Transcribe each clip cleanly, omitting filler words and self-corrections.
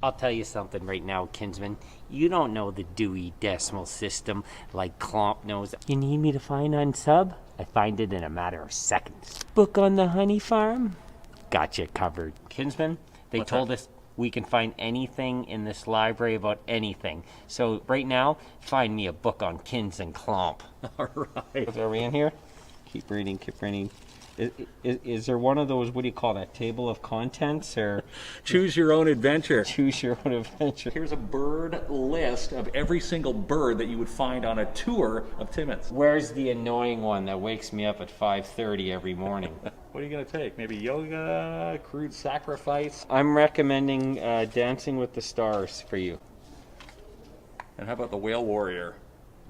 I'll tell you something right now, Kinsman. You don't know the Dewey Decimal System like KLOMP knows. You need me to find unsub? I find it in a matter of seconds. Book on the honey farm? Got you covered. Kinsman, they told us we can find anything in this library about anything. So right now, find me a book on KINZ and KLOMP. All right. Are we in here? Keep reading, keep reading. Is there one of those, what do you call that, table of contents, or Choose your own adventure. choose your own adventure? Here's a bird list of every single bird that you would find on a tour of Timmins. Where's the annoying one that wakes me up at 5:30 every morning? What are you going to take? Maybe yoga, crude sacrifice? I'm recommending Dancing with the Stars for you. And how about the whale warrior?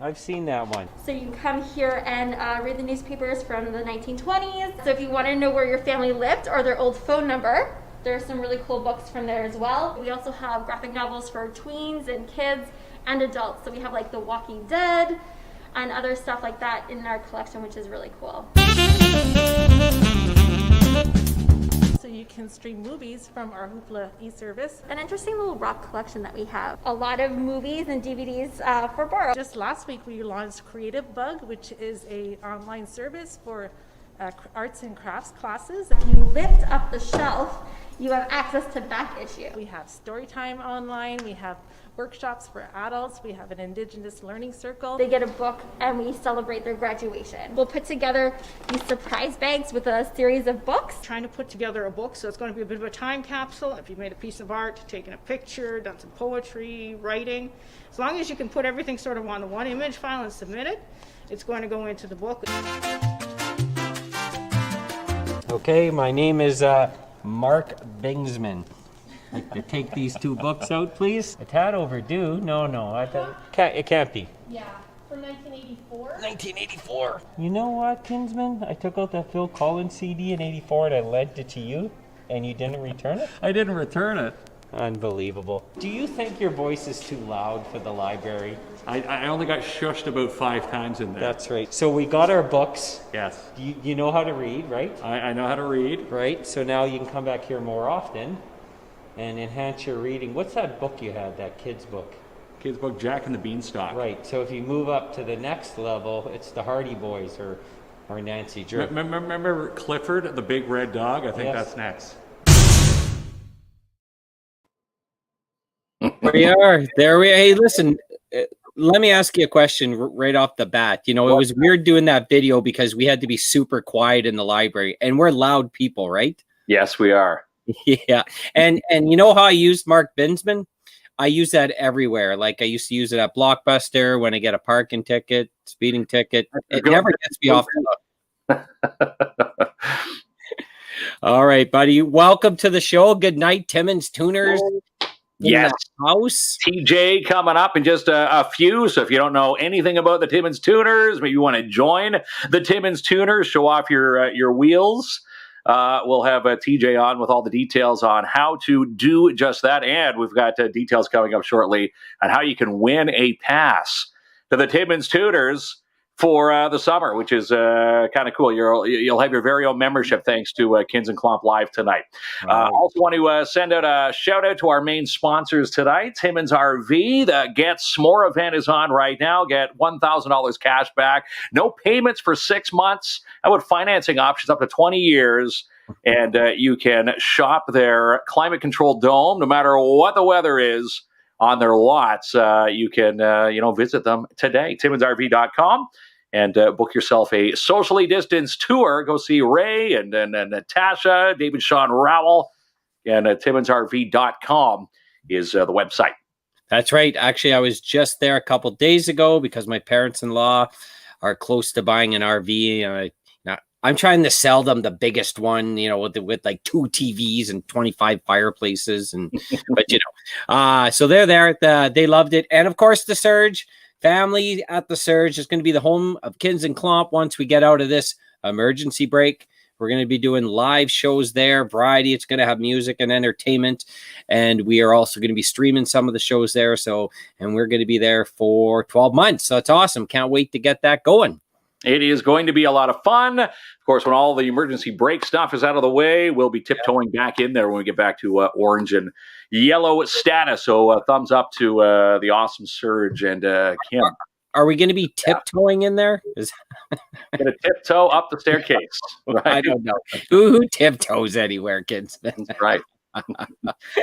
I've seen that one. So you can come here and read the newspapers from the 1920s. So if you want to know where your family lived or their old phone number, there are some really cool books from there as well. We also have graphic novels for tweens and kids and adults. So we have like The Walking Dead and other stuff like that in our collection, which is really cool. So you can stream movies from our Hoopla e-service. An interesting little rock collection that we have. A lot of movies and DVDs for borrow. Just last week we launched Creative Bug, which is a online service for arts and crafts classes. If you lift up the shelf, you have access to back issue. We have story time online, we have workshops for adults, we have an Indigenous learning circle. They get a book and we celebrate their graduation. We'll put together these surprise bags with a series of books. Trying to put together a book, so it's going to be a bit of a time capsule. If you've made a piece of art, taken a picture, done some poetry, writing, as long as you can put everything sort of on the one image file and submit it, it's going to go into the book. Okay, my name is Mark Bingsman. Like to take these two books out, please. A tad overdue. No, it can't be. Yeah, from 1984. 1984. You know what, Kinsman? I took out that Phil Collins CD in '84 and I lent it to you, and you didn't return it? I didn't return it. Unbelievable. Do you think your voice is too loud for the library? I only got shushed about 5 times in there. That's right. So we got our books. Yes. You know how to read, right? I know how to read. Right. So now you can come back here more often and enhance your reading. What's that book you had, that kid's book? Kid's book, Jack and the Beanstalk. Right. So if you move up to the next level, it's the Hardy Boys or Nancy Drew. Remember Clifford, the big red dog? I think Yes. that's next. There we are. Hey, listen, let me ask you a question right off the bat. You know, it was weird doing that video because we had to be super quiet in the library, and we're loud people, right? Yes, we are. Yeah. And you know how I used Mark Binsman? I use that everywhere. Like I used to use it at Blockbuster when I get a parking ticket, speeding ticket. It never gets me off the hook. All right, buddy. Welcome to the show. Good night, Timmins Tuners. Yes. House. TJ coming up in just a few. So if you don't know anything about the Timmins Tuners, maybe you want to join the Timmins Tuners, show off your wheels. We'll have TJ on with all the details on how to do just that. And we've got details coming up shortly on how you can win a pass to the Timmins Tuners for the summer, which is kind of cool. You'll have your very own membership thanks to KINZ and KLOMP Live tonight. Also want to send out a shout out to our main sponsors tonight, Timmins RV. The Get S'more event is on right now. Get $1,000 cash back. No payments for 6 months. And with financing options up to 20 years. And you can shop their climate-controlled dome no matter what the weather is on their lots. You can visit them today, timminsrv.com. And book yourself a socially distanced tour. Go see Ray and Natasha, David Sean Rowell, and timminsrv.com is the website. That's right. Actually, I was just there a couple days ago because my parents-in-law are close to buying an RV. I'm trying to sell them the biggest one, with like 2 TVs and 25 fireplaces, so they're there. They loved it, and of course, the Surge. Family at the Surge is going to be the home of KINZ and KLOMP once we get out of this emergency break. We're going to be doing live shows there, variety. It's going to have music and entertainment. And we are also going to be streaming some of the shows there. And we're going to be there for 12 months. So it's awesome. Can't wait to get that going. It is going to be a lot of fun. Of course, when all the emergency brake stuff is out of the way, we'll be tiptoeing back in there when we get back to orange and yellow status. So thumbs up to the awesome Surge and Kim. Are we going to be tiptoeing in there? Going to tiptoe up the staircase. Right? I don't know. Who tiptoes anywhere, kids? That's right. Not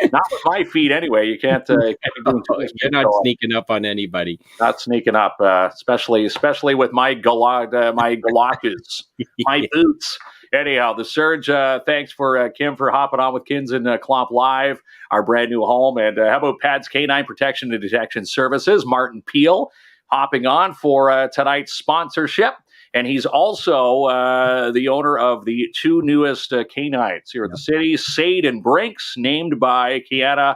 with my feet anyway. You can't be doing too much You're not tiptoeing. sneaking up on anybody. Not sneaking up, especially with my galoshes, my boots. Anyhow, the Surge. Thanks for Kim for hopping on with KINZ and KLOMP Live, our brand new home. And how about Pad's Canine Protection and Detection Services? Martin Peel hopping on for tonight's sponsorship. And he's also the owner of the two newest canines here at the city, Sade and Brinks, named by Kiana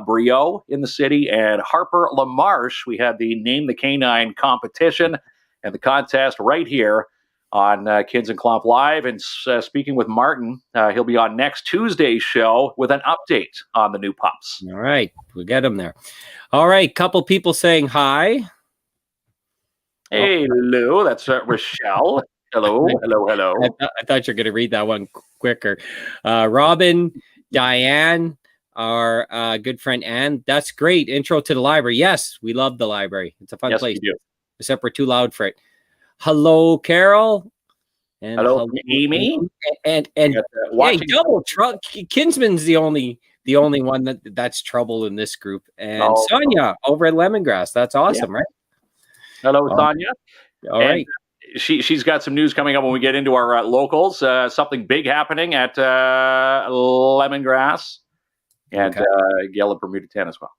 Brio in the city, and Harper LaMarche. We had the Name the Canine competition and the contest right here on KINZ and KLOMP Live. And speaking with Martin, he'll be on next Tuesday's show with an update on the new pups. All right. We get him there. All right. Couple people saying hi. Hey, hello, that's Rochelle. Hello. I thought you were going to read that one quicker. Robin, Diane, our good friend Anne. That's great. Intro to the library. Yes, we love the library. It's a fun place. We do. Except we're too loud for it. Hello, Carol. And hello, Amy. And hey, double trouble. Kinsman's the only one that's trouble in this group. And Sonia over at Lemongrass. That's awesome, right? Hello, Sonia. All right. She's got some news coming up when we get into our locals. Something big happening at Lemongrass and Yellow Bermuda 10 as well.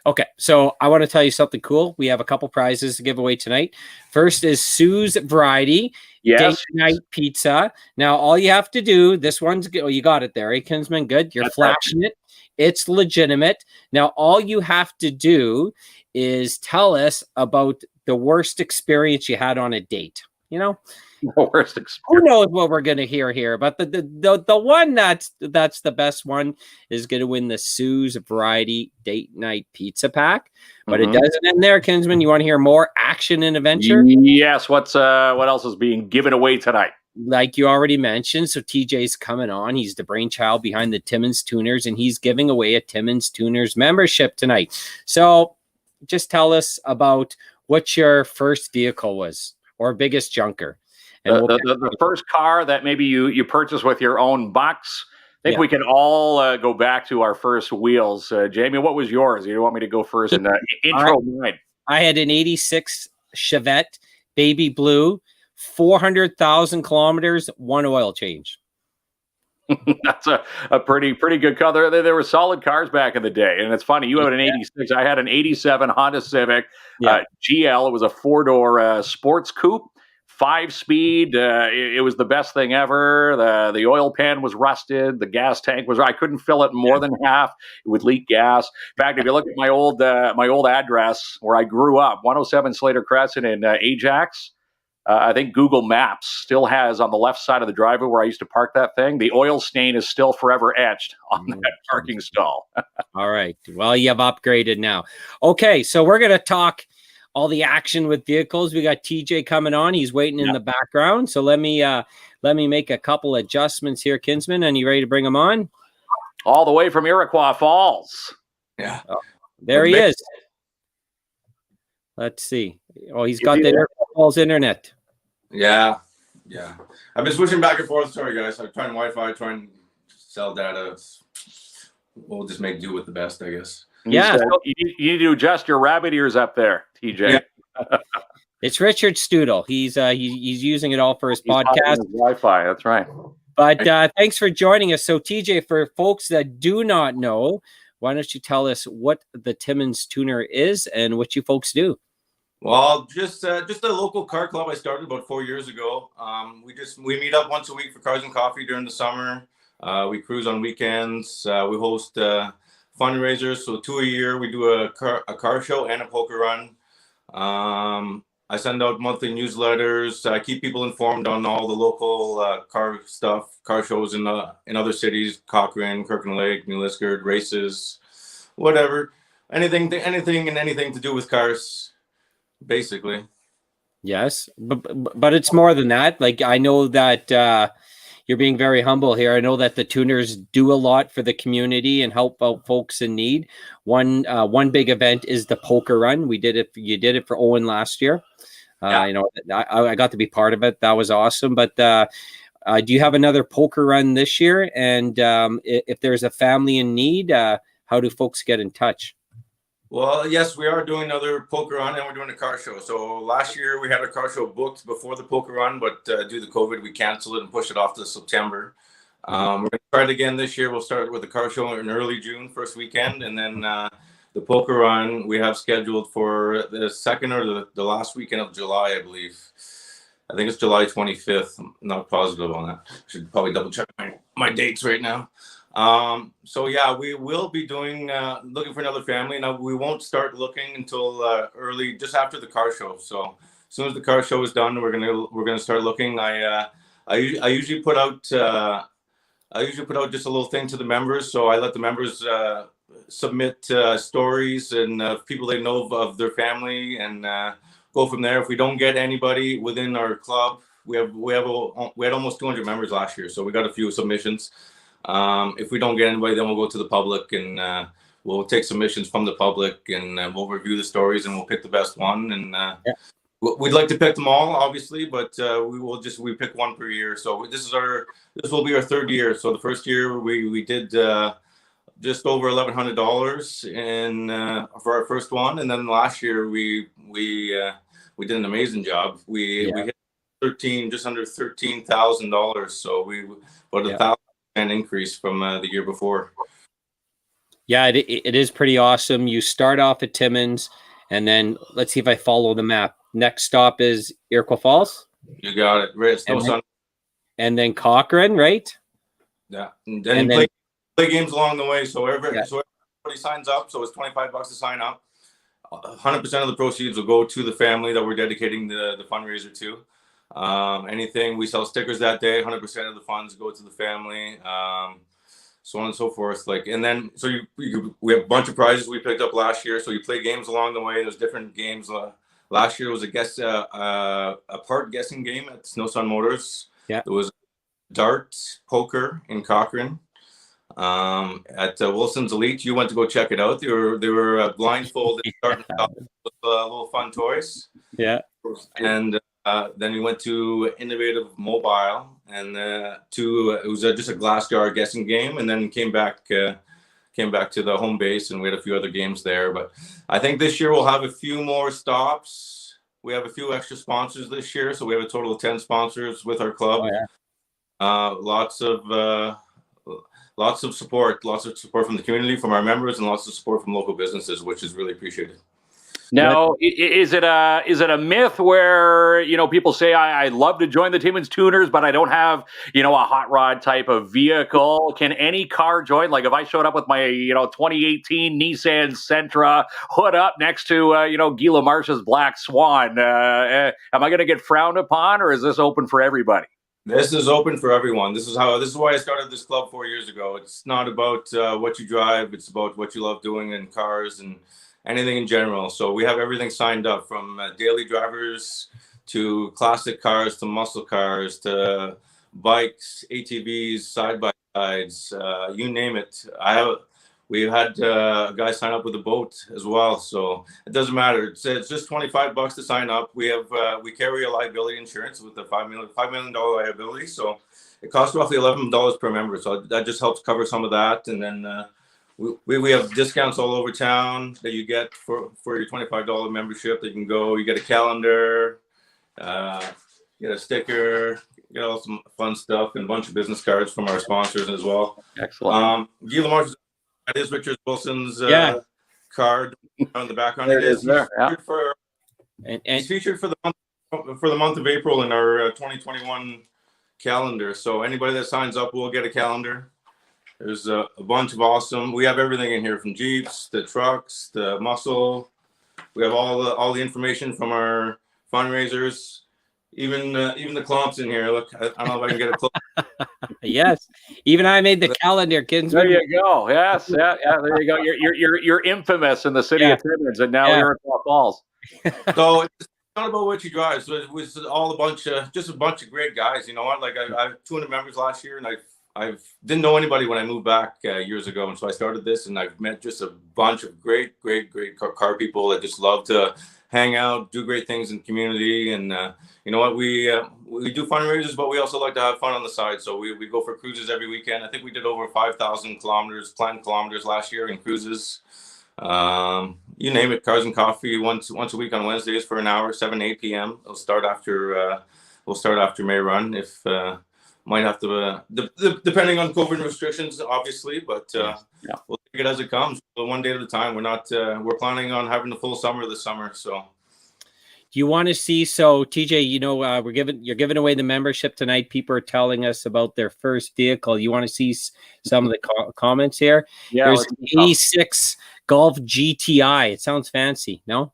Okay, so I want to tell you something cool. We have a couple prizes to give away tonight. First is Sue's Variety Date Night Pizza. Now, all you have to do, this one's good. Oh, you got it there, eh, Kinsman? Good. You're flashing it. It's legitimate. Now, all you have to do is tell us about the worst experience you had on a date. You know, the worst experience. Who knows what we're going to hear here? But the one that's the best one is going to win the Sue's Variety Date Night Pizza Pack. But it doesn't end there, Kinsman. You want to hear more action and adventure? Yes. What else is being given away tonight? Like you already mentioned, so TJ's coming on. He's the brainchild behind the Timmins Tuners, and he's giving away a Timmins Tuners membership tonight. So just tell us about what your first vehicle was or biggest junker. And the first car that maybe you purchased with your own bucks. I think we can all go back to our first wheels. Jamie, what was yours? You want me to go first and intro mine? I had an 86 Chevette, baby blue, 400,000 kilometers, one oil change. That's a pretty good car. There were solid cars back in the day. And it's funny, you had an 86. I had an 87 Honda Civic GL. It was a four-door sports coupe, 5-speed. It was the best thing ever. The oil pan was rusted. The gas tank I couldn't fill it more than half. It would leak gas. In fact, if you look at my old address where I grew up, 107 Slater Crescent in Ajax, I think Google Maps still has on the left side of the driveway where I used to park that thing. The oil stain is still forever etched on that parking stall. All right. Well, you have upgraded now. Okay. So we're going to talk all the action with vehicles. We got TJ coming on. He's waiting in the background. So let me make a couple adjustments here, Kinsman. And you ready to bring him on? All the way from Iroquois Falls. Yeah. Oh, there he is. Let's see. Oh, he's got the Iroquois Falls internet. Yeah. I've been switching back and forth. Sorry, guys. I'm trying Wi-Fi, trying to sell data. We'll just make do with the best, I guess. Yeah. You need to adjust your rabbit ears up there, TJ. Yeah. It's Richard Studel. He's using it all for his podcast. Wi-Fi. That's right. But thanks for joining us. So, TJ, for folks that do not know, why don't you tell us what the Timmins Tuner is and what you folks do? Well, just a local car club I started about 4 years ago. We meet up once a week for cars and coffee during the summer. We cruise on weekends. We host fundraisers. So 2 a year. We do a car show and a poker run. I send out monthly newsletters. I keep people informed on all the local car stuff, car shows in other cities: Cochrane, Kirkland Lake, New Liskeard, races, whatever, anything to do with cars. Basically. Yes, but it's more than that. Like, I know that you're being very humble here. I know that the tuners do a lot for the community and help out folks in need. One big event is the poker run. We did it. You did it for Owen last year. Yeah. You know, I got to be part of it. That was awesome. But do you have another poker run this year? And if there's a family in need, how do folks get in touch? Well, yes, we are doing another poker run, and we're doing a car show. So last year we had a car show booked before the poker run, but due to COVID, we canceled it and pushed it off to September. We're going to try it again this year. We'll start with the car show in early June, first weekend, and then the poker run we have scheduled for the second or the last weekend of July, I believe. I think it's July 25th. I'm not positive on that. Should probably double check my dates right now. So yeah, we will be doing looking for another family. Now we won't start looking until early, just after the car show. So as soon as the car show is done, we're gonna start looking. I usually put out just a little thing to the members. So I let the members submit stories and people they know of their family, and go from there. If we don't get anybody within our club, we had almost 200 members last year, so we got a few submissions. If we don't get anybody, then we'll go to the public, and we'll take submissions from the public, and we'll review the stories, and we'll pick the best one. And we'd like to pick them all, obviously, but we pick one per year. So this will be our third year. So the first year we did just over $1,100 in for our first one, and then last year we did an amazing job. We hit just under $13,000. So we about 1,000% increase from the year before. Yeah, it is pretty awesome. You start off at Timmins, and then let's see if I follow the map. Next stop is Iroquois Falls. You got it. Right. And then Cochrane, right? Yeah. And then play games along the way. So everybody signs up. So it's $25 to sign up. 100% of the proceeds will go to the family that we're dedicating the fundraiser to. Anything we sell stickers that day, 100% of the funds go to the family, so on and so forth. And then so we have a bunch of prizes we picked up last year. So you play games along the way. There's different games. Last year was a part guessing game at Snow Sun Motors. Yeah, there was dart, poker in Cochrane. At Wilson's Elite, you went to go check it out. They were blindfolded, starting with little fun toys. Yeah, and then we went to Innovative Mobile, and it was just a glass jar guessing game, and then came back to the home base, and we had a few other games there. But I think this year we'll have a few more stops. We have a few extra sponsors this year, so we have a total of 10 sponsors with our club. Oh, yeah. Lots of support from the community, from our members, and lots of support from local businesses, which is really appreciated. Now, is it a myth where, people say, I'd love to join the Timmins Tuners, but I don't have, a hot rod type of vehicle? Can any car join? Like if I showed up with my, 2018 Nissan Sentra hood up next to, Guy Lamarche's Black Swan, am I going to get frowned upon, or is this open for everybody? This is open for everyone. This is why I started this club 4 years ago. It's not about what you drive. It's about what you love doing in cars and anything in general. So we have everything signed up, from daily drivers to classic cars to muscle cars to bikes, ATVs, side-by-sides, you name it. We had a guy sign up with a boat as well. So it doesn't matter. It's just $25 to sign up. We carry a liability insurance with a $5 million liability. So it costs roughly $11 per member. So that just helps cover some of that. And then we have discounts all over town that you get for your $25 membership. That you can go, you get a calendar, get a sticker, get all some fun stuff, and a bunch of business cards from our sponsors as well. Excellent. Guy Lamarche, that is Richard Wilson's card on the background. There it is. There. He's featured for the month of April in our 2021 calendar. So anybody that signs up will get a calendar. There's a bunch of awesome. We have everything in here, from Jeeps to trucks to muscle. We have all the information from our fundraisers. Even the KLOMP's in here. Look, I don't know if I can get a close. Yes, even I made the calendar, kids. There you go. Yes, yeah. There you go. You're infamous in the city of Timmins, and now you're at Falls. So not about what you drive. So it was all just a bunch of great guys. You know what? Like I have 200 members last year, and I've didn't know anybody when I moved back years ago, and so I started this, and I've met just a bunch of great car people that just love to hang out, do great things in the community, and you know what? We do fundraisers, but we also like to have fun on the side. So we go for cruises every weekend. I think we did over 5,000 planned kilometers last year in cruises. You name it, Cars and Coffee once a week on Wednesdays for an hour, 7 to 8 p.m. We'll start after May Run if might have to depending on COVID restrictions, obviously, but we'll take it as it comes. So one day at a time. We're planning on having the full summer this summer. So Do you want to see? So TJ, you know, you're giving away the membership tonight. People are telling us about their first vehicle. You want to see some of the comments here? Yeah, there's an 86 Golf GTI. It sounds fancy, no?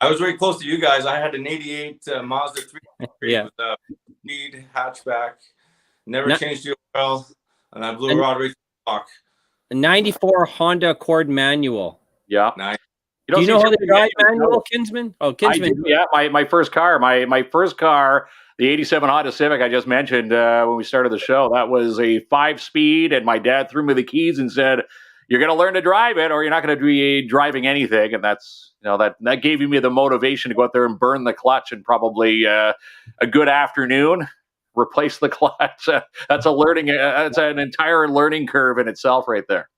I was very close to you guys. I had an 88 Mazda 3 Yeah. with a speed hatchback. Never changed the oil, and I blew a rod right through the block. A 94 Honda Accord manual. Yeah. Nice. Do you know how to drive manual, Kinsman? Oh, Kinsman. I do, yeah. My first car, the 87 Honda Civic I just mentioned when we started the show, that was a 5-speed, and my dad threw me the keys and said, "You're going to learn to drive it, or you're not going to be driving anything." And that's, you know, that gave me the motivation to go out there and burn the clutch, and probably a good afternoon replace the clutch. That's that's an entire learning curve in itself, right there.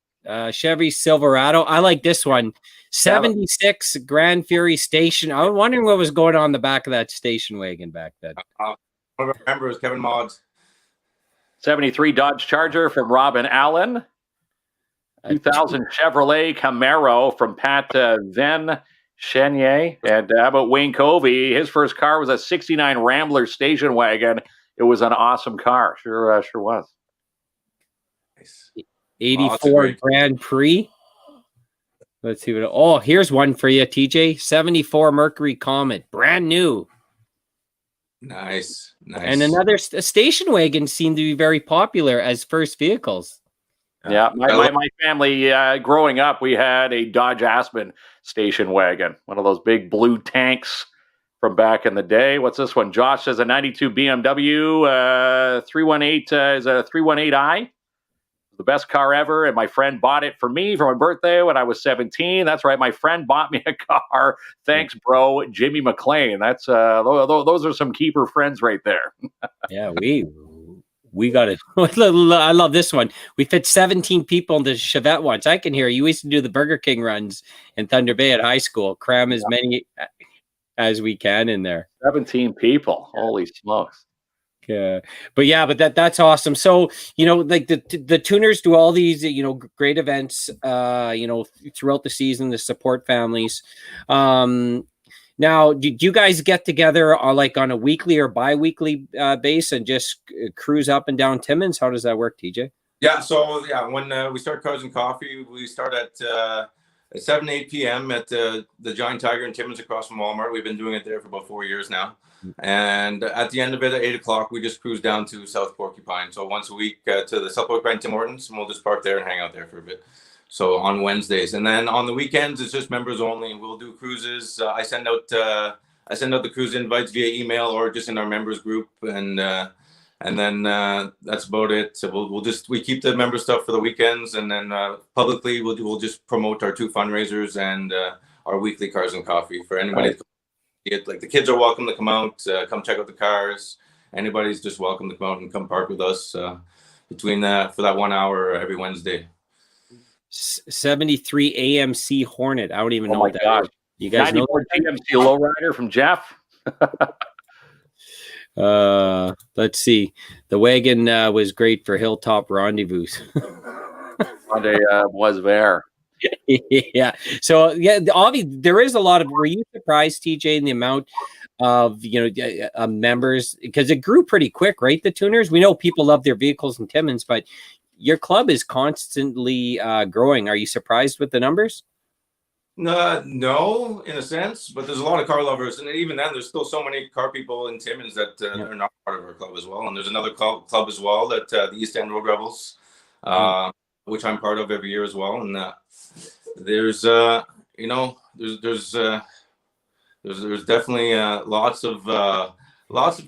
Chevy Silverado. I like this one. 76 Grand Fury Station. I was wondering what was going on in the back of that station wagon back then. I remember it was Kevin Mods. 73 Dodge Charger from Robin Allen. 2000 Chevrolet Camaro from Pat Van Chenier. And how about Wayne Covey? His first car was a 69 Rambler station wagon. It was an awesome car. Sure was. Nice. 84 Grand Prix. Let's see what. Oh, here's one for you, TJ. 74 Mercury Comet, brand new. Nice. And another station wagon seemed to be very popular as first vehicles. Yeah, my family, growing up, we had a Dodge Aspen station wagon, one of those big blue tanks from back in the day. What's this one? Josh says a 92 BMW 318 is a 318i. The best car ever, and my friend bought it for me for my birthday when I was 17. That's right, my friend bought me a car. Thanks, bro, Jimmy McLean. That's those are some keeper friends right there. Yeah, we got it. I love this one. We fit 17 people in the Chevette once. I can hear you used to do the Burger King runs in Thunder Bay at high school. Cram as many as we can in there. 17 people. Holy smokes. Yeah, but that's awesome. So, you know, like the tuners do all these, you know, great events, you know, throughout the season to support families. Now, do you guys get together on a weekly or bi-weekly basis and just cruise up and down Timmins? How does that work, TJ? Yeah. So when we start Cars and Coffee, we start at 7 to 8 p.m. at the Giant Tiger in Timmins across from Walmart. We've been doing it there for about 4 years now. And at the end of it, at 8 o'clock, we just cruise down to South Porcupine. So once a week to the South Porcupine Tim Hortons, and we'll just park there and hang out there for a bit. So on Wednesdays, and then on the weekends, it's just members only. We'll do cruises. I send out the cruise invites via email or just in our members group, and then that's about it. So we keep the member stuff for the weekends, and then publicly we'll just promote our 2 fundraisers and our weekly Cars and Coffee for anybody. Right. Like the kids are welcome to come out, come check out the cars. Anybody's just welcome to come out and come park with us for that 1 hour every Wednesday. 73 AMC Hornet. I don't even know what that is. You guys know GMC Lowrider from Jeff. Let's see. The wagon was great for Hilltop Rendezvous. Monday was there. Yeah. So yeah, obviously there is a lot of. Were you surprised, TJ, in the amount of members, because it grew pretty quick, right? The tuners. We know people love their vehicles in Timmins, but your club is constantly growing. Are you surprised with the numbers? No, in a sense, but there's a lot of car lovers, and even then, there's still so many car people in Timmins that are not part of our club as well. And there's another club as well, that the East End Road Rebels, which I'm part of every year as well. And there's There's definitely lots of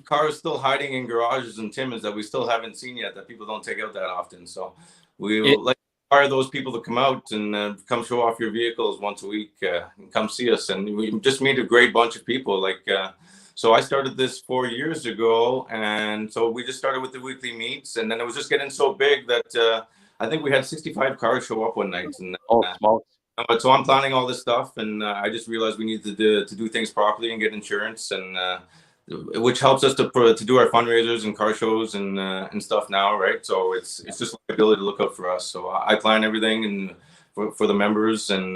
cars still hiding in garages and Timmins that we still haven't seen yet, that people don't take out that often. So we will like require those people to come out and come show off your vehicles once a week and come see us. And we just meet a great bunch of people. So I started this 4 years ago, and so we just started with the weekly meets, and then it was just getting so big that I think we had 65 cars show up one night. And but so I'm planning all this stuff, and I just realized we need to do things properly and get insurance, and which helps us to do our fundraisers and car shows and stuff now, right? So it's just liability to look out for us. So I plan everything and for the members, and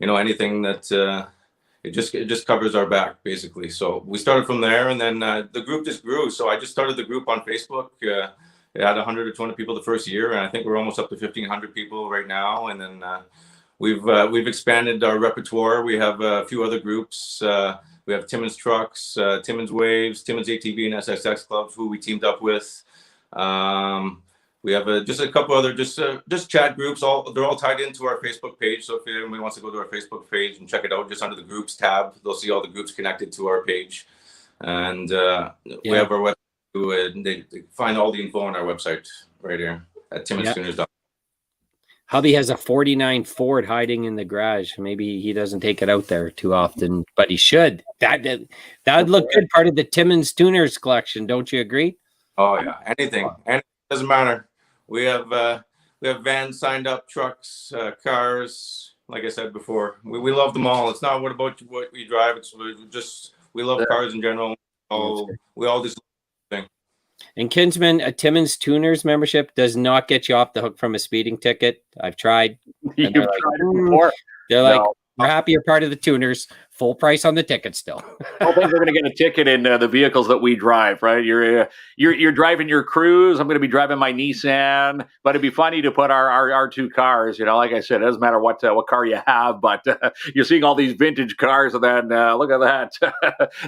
anything that it just covers our back basically. So we started from there, and then the group just grew. So I just started the group on Facebook. It had 100 or 200 people the first year, and I think we're almost up to 1,500 people right now. And then we've expanded our repertoire. We have a few other groups. We have Timmins Trucks, Timmins Waves, Timmins ATV and SSX clubs, who we teamed up with. We have just a couple other just chat groups. They're all tied into our Facebook page. So if anybody wants to go to our Facebook page and check it out, just under the groups tab, they'll see all the groups connected to our page. And we have our website. They find all the info on our website right here at timminstuners.com. Hubby has a 49 Ford hiding in the garage. Maybe he doesn't take it out there too often, but he should. That would look good, part of the Timmins Tuners collection. Don't you agree? Oh yeah, anything. And it doesn't matter. We have vans signed up, trucks, cars. Like I said before, we love them all. It's not what we drive. It's just we love cars in general. We all just thing. And Kinsman, a Timmins Tuners membership does not get you off the hook from a speeding ticket. I've tried. You've tried it before. They're like, we're happy you're part of the Tuners. Full price on the ticket still. I think we're going to get a ticket in the vehicles that we drive, right? You're driving your Cruise. I'm going to be driving my Nissan. But it'd be funny to put our two cars. Like I said, it doesn't matter what car you have, but you're seeing all these vintage cars, and then look at that,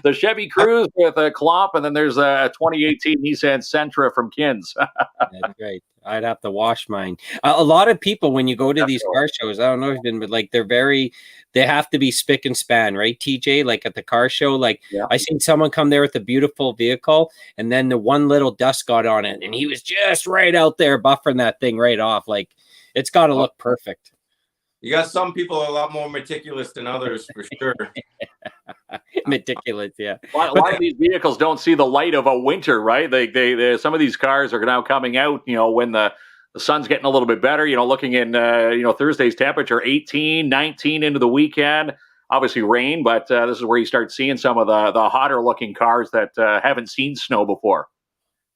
the Chevy Cruise with a KLOMP, and then there's a 2018 Nissan Sentra from KINZ. That's right. I'd have to wash mine. A lot of people, when you go to these car shows, I don't know if you've been, but like they have to be spick and span, right, TJ? Like at the car show, I seen someone come there with a beautiful vehicle, and then the one little dust got on it, and he was just right out there buffering that thing right off. Like it's got to look perfect. You got some people a lot more meticulous than others, for sure. Meticulous, yeah. A lot of these vehicles don't see the light of a winter, right? They some of these cars are now coming out, when the sun's getting a little bit better, looking in, Thursday's temperature, 18, 19 into the weekend. Obviously rain, but this is where you start seeing some of the hotter looking cars that haven't seen snow before.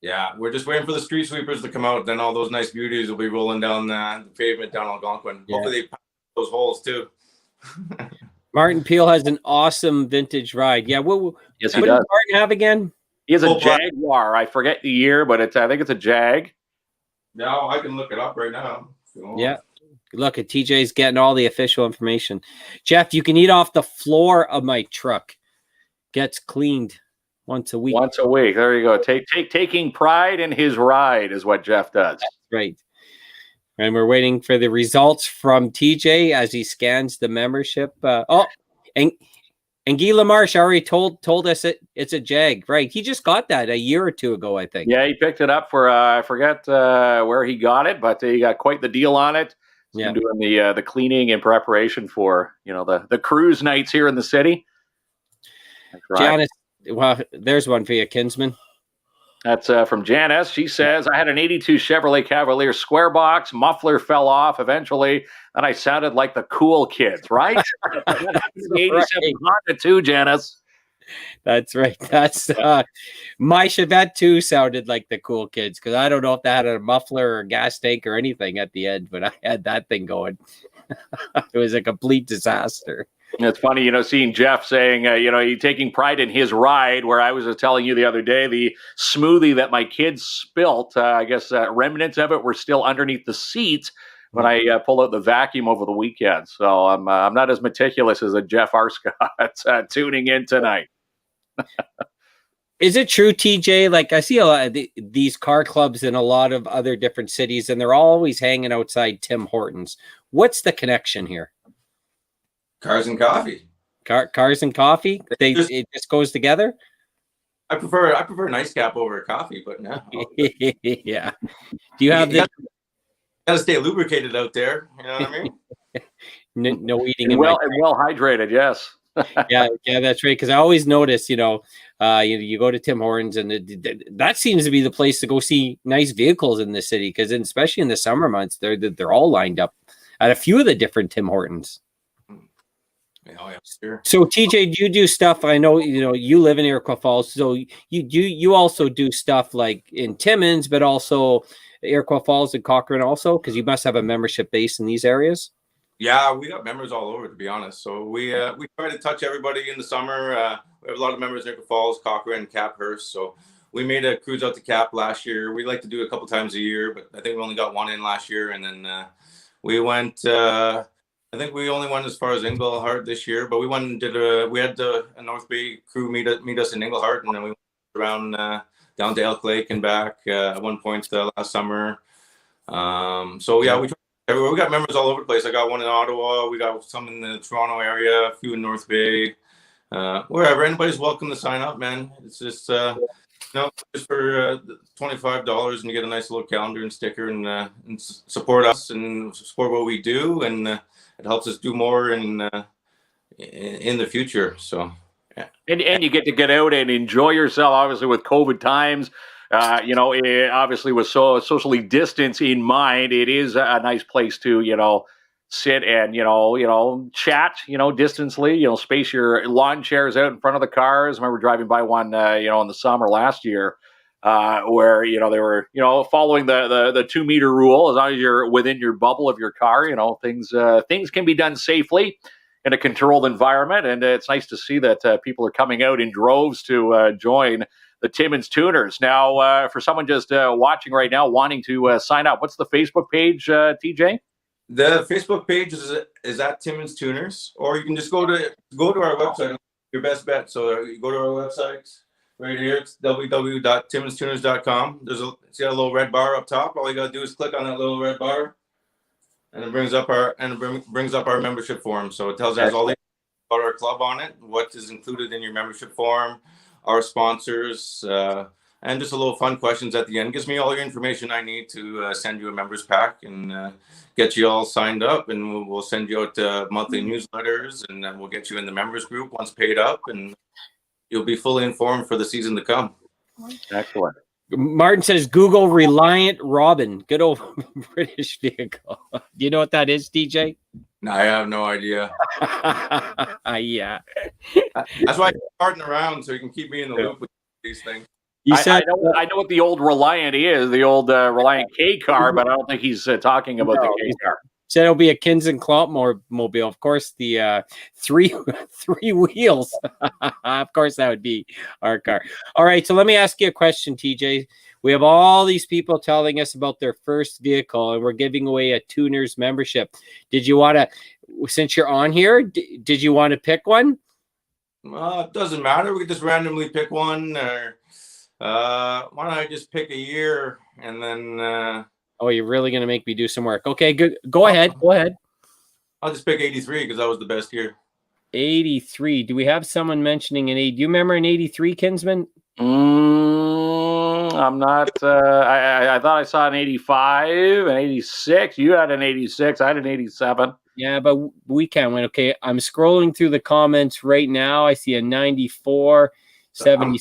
Yeah, we're just waiting for the street sweepers to come out. Then all those nice beauties will be rolling down the pavement down Algonquin. Yeah. Hopefully they pack those holes too. Martin Peel has an awesome vintage ride. Yeah, yes, he does. What does Martin have again? He has a Jaguar. I forget the year, but I think it's a Jag. No, I can look it up right now. Yeah. Look at TJ's getting all the official information. Jeff, you can eat off the floor of my truck. Gets cleaned once a week. Once a week. There you go. Taking pride in his ride is what Jeff does. That's right. And we're waiting for the results from TJ as he scans the membership. And Guy Lamarche already told us it's a Jag, right? He just got that a year or two ago, I think. Yeah, he picked it up for I forget where he got it, but he got quite the deal on it. He's been doing the cleaning in preparation for the cruise nights here in the city. That's right. Janice, well, there's one for you, Kinsman. That's from Janice. She says, I had an 82 Chevrolet Cavalier square box. Muffler fell off eventually, and I sounded like the cool kids, right? That happened to the 87 Honda too, Janice. That's right. That's my Chevette too sounded like the cool kids, because I don't know if that had a muffler or a gas tank or anything at the end, but I had that thing going. It was a complete disaster. It's funny, seeing Jeff saying, he's taking pride in his ride, where I was telling you the other day, the smoothie that my kids spilt, I guess remnants of it were still underneath the seat when I pulled out the vacuum over the weekend. So I'm not as meticulous as a Jeff Arscott tuning in tonight. Is it true, TJ? Like I see a lot of these car clubs in a lot of other different cities, and they're always hanging outside Tim Hortons. What's the connection here? Cars and coffee. Cars and coffee. Just- It just goes together. I prefer an ice cap over a coffee, but no. Yeah. Do you have You the gotta stay lubricated out there. You know what I mean? no eating And in my well hydrated, yes. yeah, that's right. Because I always notice, you go to Tim Hortons, and that seems to be the place to go see nice vehicles in the city. Because especially in the summer months, they're all lined up at a few of the different Tim Hortons. Yeah, sure. So TJ, do you do stuff? I know you live in Iroquois Falls, so you also do stuff like in Timmins, but also Iroquois Falls and Cochrane also, because you must have a membership base in these areas. Yeah, we got members all over, to be honest. So we try to touch everybody in the summer. We have a lot of members in Iroquois Falls, Cochrane, Caphurst. So we made a cruise out to Cap last year. We like to do it a couple times a year, but I think we only got one in last year, and then we went. I think we only went as far as Englehart this year, but we went and did we had a North Bay crew meet us in Englehart, and then we went around down to Elk Lake and back at one point last summer. So yeah, we got members all over the place. I got one in Ottawa. We got some in the Toronto area, a few in North Bay, wherever. Anybody's welcome to sign up, man. It's just just for $25, and you get a nice little calendar and sticker, and support us and support what we do, and it helps us do more in the future. So yeah. And you get to get out and enjoy yourself. Obviously, with COVID times, obviously with socially distance in mind, it is a nice place to sit and chat distantly. Space your lawn chairs out in front of the cars. I remember driving by one in the summer last year, where they were following the 2 meter rule. As long as you're within your bubble of your car, things can be done safely in a controlled environment, and it's nice to see that people are coming out in droves to join the Timmins Tuners. Now, for someone just watching right now wanting to sign up, what's the Facebook page, TJ? The Facebook page is at Timmins Tuners, or you can just go to our website. Your best bet. So you go to our website right here. It's www.timminstuners.com. See a little red bar up top. All you gotta do is click on that little red bar, and it brings up our membership form. So it tells us all the about our club on it, what is included in your membership form, our sponsors, and just a little fun questions at the end. It gives me all your information I need to send you a members pack and get you all signed up, and we'll send you out monthly newsletters, and then we'll get you in the members group once paid up, and you'll be fully informed for the season to come. Excellent. Martin says Google Reliant Robin. Good old British vehicle. Do you know what that is, DJ? No, I have no idea. Yeah. That's why I'm starting around, so you can keep me in the loop with these things. I know what the old Reliant is, the old Reliant K car, but I don't think he's talking about the K car. Said it'll be a KINZ and KLOMP mobile. Of course, the three wheels. Of course, that would be our car. All right, so let me ask you a question, TJ. We have all these people telling us about their first vehicle, and we're giving away a Tuners membership. Did you want to, since you're on here, did you want to pick one? It doesn't matter. We could just randomly pick one, or why don't I just pick a year and then... Oh, you're really going to make me do some work. Okay, good. Go ahead. I'll just pick 83 because that was the best year. 83. Do we have someone mentioning an 80? Do you remember an 83, Kinsman? I'm not. I thought I saw an 85, an 86. You had an 86. I had an 87. Yeah, but we can't win. Okay, I'm scrolling through the comments right now. I see a 94, 70.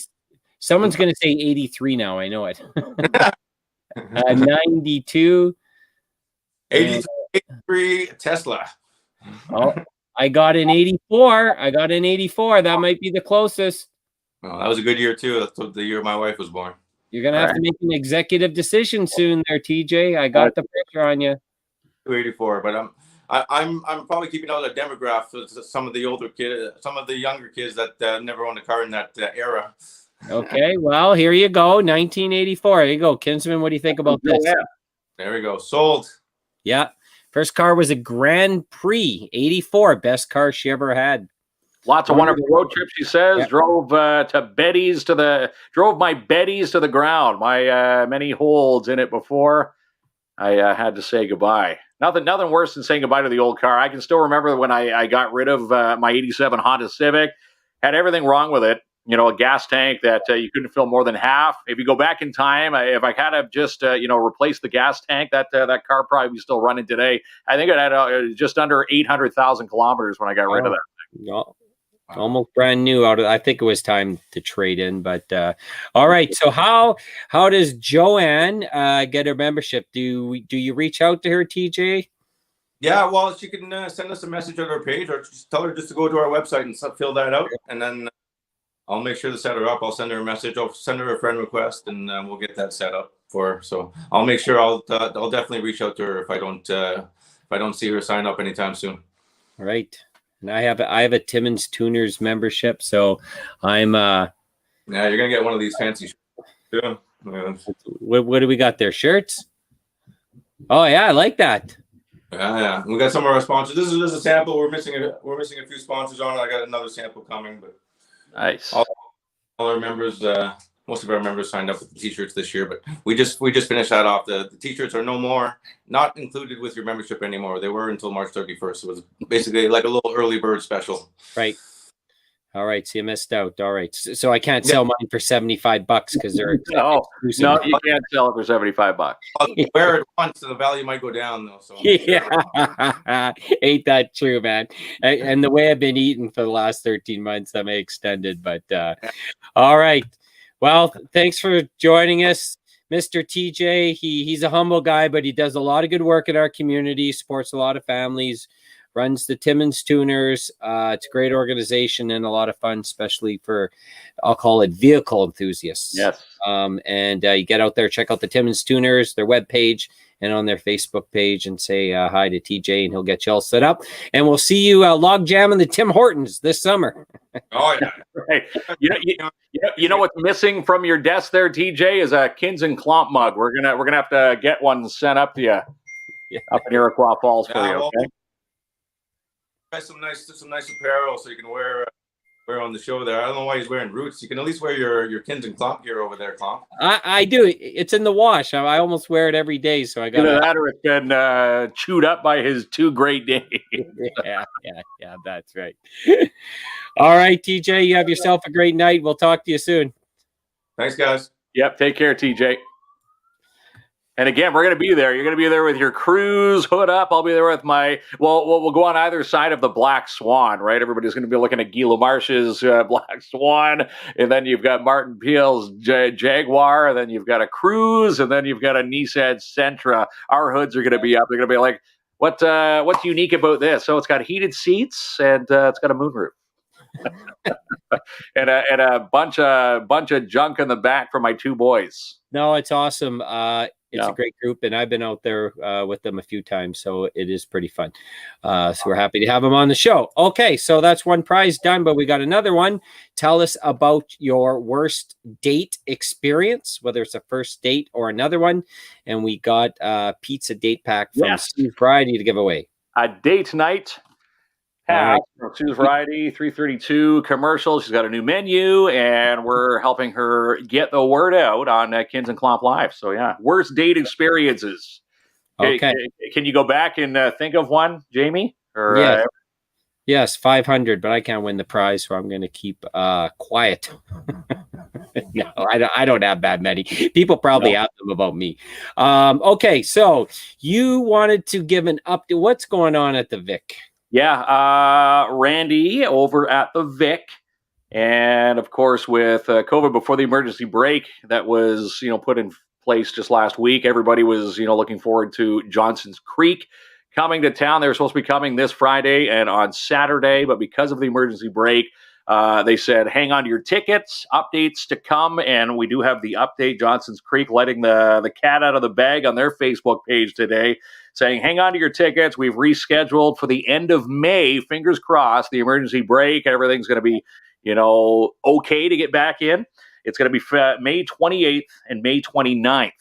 Someone's going to say 83 now. I know it. 92. 83 Tesla. Oh, I got an 84. That might be the closest. Oh, that was a good year too. That's the year my wife was born. You're gonna have to make an executive decision soon, there, TJ. I got the pressure on you. 284, but I'm probably keeping out a demographic for some of the older kids, some of the younger kids that never owned a car in that era. Okay, well, here you go. 1984. There you go. Kinsman, what do you think about this? Yeah. There we go. Sold. Yeah. First car was a Grand Prix 84. Best car she ever had. Lots of wonderful road trips, she says. Yeah. Drove my Betty's to the ground. My many holds in it before I had to say goodbye. Nothing worse than saying goodbye to the old car. I can still remember when I got rid of my '87 Honda Civic. Had everything wrong with it. A gas tank that you couldn't fill more than half. If you go back in time, if I had have just replaced the gas tank, that car probably be still running today. I think it had just under 800,000 kilometers when I got rid of that. No, almost brand new. I think it was time to trade in. But all right. So how does Joanne get her membership? Do you reach out to her, TJ? Yeah, well, she can send us a message on our page, or just tell her just to go to our website and fill that out, and then I'll make sure to set her up. I'll send her a message. I'll send her a friend request, and we'll get that set up for her. So I'll make sure I'll definitely reach out to her if I don't see her sign up anytime soon. All right. And I have a Timmins Tuners membership, so I'm yeah, you're gonna get one of these fancy shirts. Yeah. What do we got there? Shirts? Oh yeah, I like that. Yeah. We got some of our sponsors. This is just a sample. We're missing a few sponsors on it. I got another sample coming, but nice. All our members, most of our members signed up with the t-shirts this year, but we just finished that off. The t-shirts are not included with your membership anymore. They were until March 31st. It was basically like a little early bird special. Right. All right. So you missed out. All right. So I can't sell mine for $75 because they're no, you can't sell it for $75. I'll wear it once, and the value might go down though. So yeah, ain't that true, man? And the way I've been eating for the last 13 months, that may extend it. But all right. Well, thanks for joining us, Mr. TJ. He's a humble guy, but he does a lot of good work in our community, supports a lot of families. Runs the Timmins Tuners. It's a great organization and a lot of fun, especially for, I'll call it, vehicle enthusiasts. Yes. And you get out there, check out the Timmins Tuners, their webpage, and on their Facebook page, and say hi to TJ, and he'll get you all set up. And we'll see you log jamming the Tim Hortons this summer. Oh yeah. Right. You know what's missing from your desk there, TJ, is a KINZ and KLOMP mug. We're gonna have to get one sent up to you up in Iroquois Falls for you. Okay. Some nice apparel so you can wear on the show there. I don't know why he's wearing Roots. You can at least wear your KINZ and KLOMP gear over there, KLOMP. I do. It's in the wash. I almost wear it every day, so I got that, or it's been chewed up by his 2 great days. yeah, that's right. All right, TJ, you have yourself a great night. We'll talk to you soon. Thanks, guys. Yep, take care, TJ. And again, we're going to be there. You're going to be there with your cruise hood up. I'll be there with my, we'll go on either side of the Black Swan, right? Everybody's going to be looking at Guy Lamarche's Black Swan. And then you've got Martin Peel's Jaguar. And then you've got a Cruise. And then you've got a Nissan Sentra. Our hoods are going to be up. They're going to be like, what's unique about this? So it's got heated seats and it's got a moonroof. and a bunch of junk in the back for my 2 boys. No, it's awesome. It's a great group, and I've been out there with them a few times, so it is pretty fun. So we're happy to have them on the show. Okay, so that's one prize done, but we got another one. Tell us about your worst date experience, whether it's a first date or another one. And we got a pizza date pack from Steve Variety to give away. A date night. Sue's Variety, 332 commercial. She's got a new menu, and we're helping her get the word out on KINZ and KLOMP Live. So, yeah, worst date experiences. Okay. Can you go back and think of one, Jamie? Or, yes, 500, but I can't win the prize, so I'm going to keep quiet. No, I don't have that many. People probably have them about me. Okay, so you wanted to give an update. What's going on at the Vic? Yeah, Randy over at the Vic, and of course with COVID before the emergency break that was put in place just last week, everybody was looking forward to Johnson's Creek coming to town. They were supposed to be coming this Friday and on Saturday, but because of the emergency break, they said hang on to your tickets. Updates to come, and we do have the update. Johnson's Creek letting the cat out of the bag on their Facebook page today, saying, hang on to your tickets. We've rescheduled for the end of May. Fingers crossed, the emergency break, everything's going to be, okay to get back in. It's going to be May 28th and May 29th.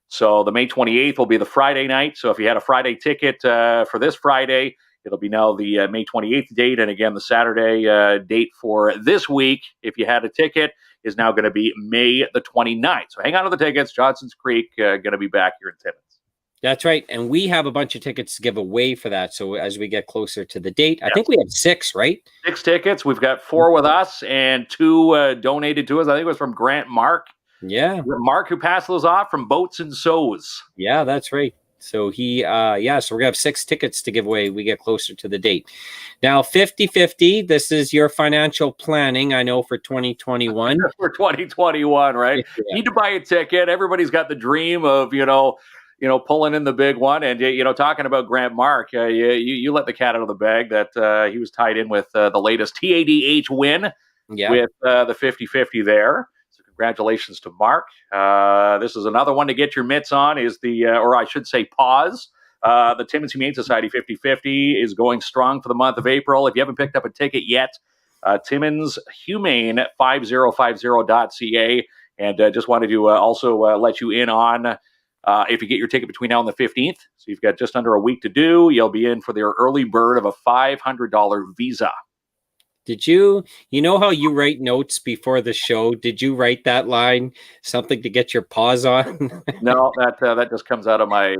So the May 28th will be the Friday night. So if you had a Friday ticket for this Friday, it'll be now the May 28th date. And again, the Saturday date for this week, if you had a ticket, is now going to be May the 29th. So hang on to the tickets. Johnson's Creek going to be back here in Timmins. That's right. And we have a bunch of tickets to give away for that. So as we get closer to the date, I think we have 6, right? 6 tickets. We've got 4 with us and 2 donated to us. I think it was from Grant Mark. Yeah. Mark, who passed those off from Boats and Sews. Yeah, that's right. So he, so we're gonna have 6 tickets to give away. We get closer to the date. Now, 50-50, this is your financial planning, I know, for 2021. For 2021, right? Yeah. You need to buy a ticket. Everybody's got the dream of, pulling in the big one. And, talking about Grant Mark, you let the cat out of the bag that he was tied in with the latest TADH win with the 50-50 there. So congratulations to Mark. This is another one to get your mitts on is or I should say pause. The Timmins Humane Society 50-50 is going strong for the month of April. If you haven't picked up a ticket yet, Timmins Humane 5050.ca. And just wanted to also let you in on if you get your ticket between now and the 15th, so you've got just under a week to do, you'll be in for their early bird of a $500 visa. Did you know how you write notes before the show? Did you write that line, something to get your paws on? No, that just comes out of my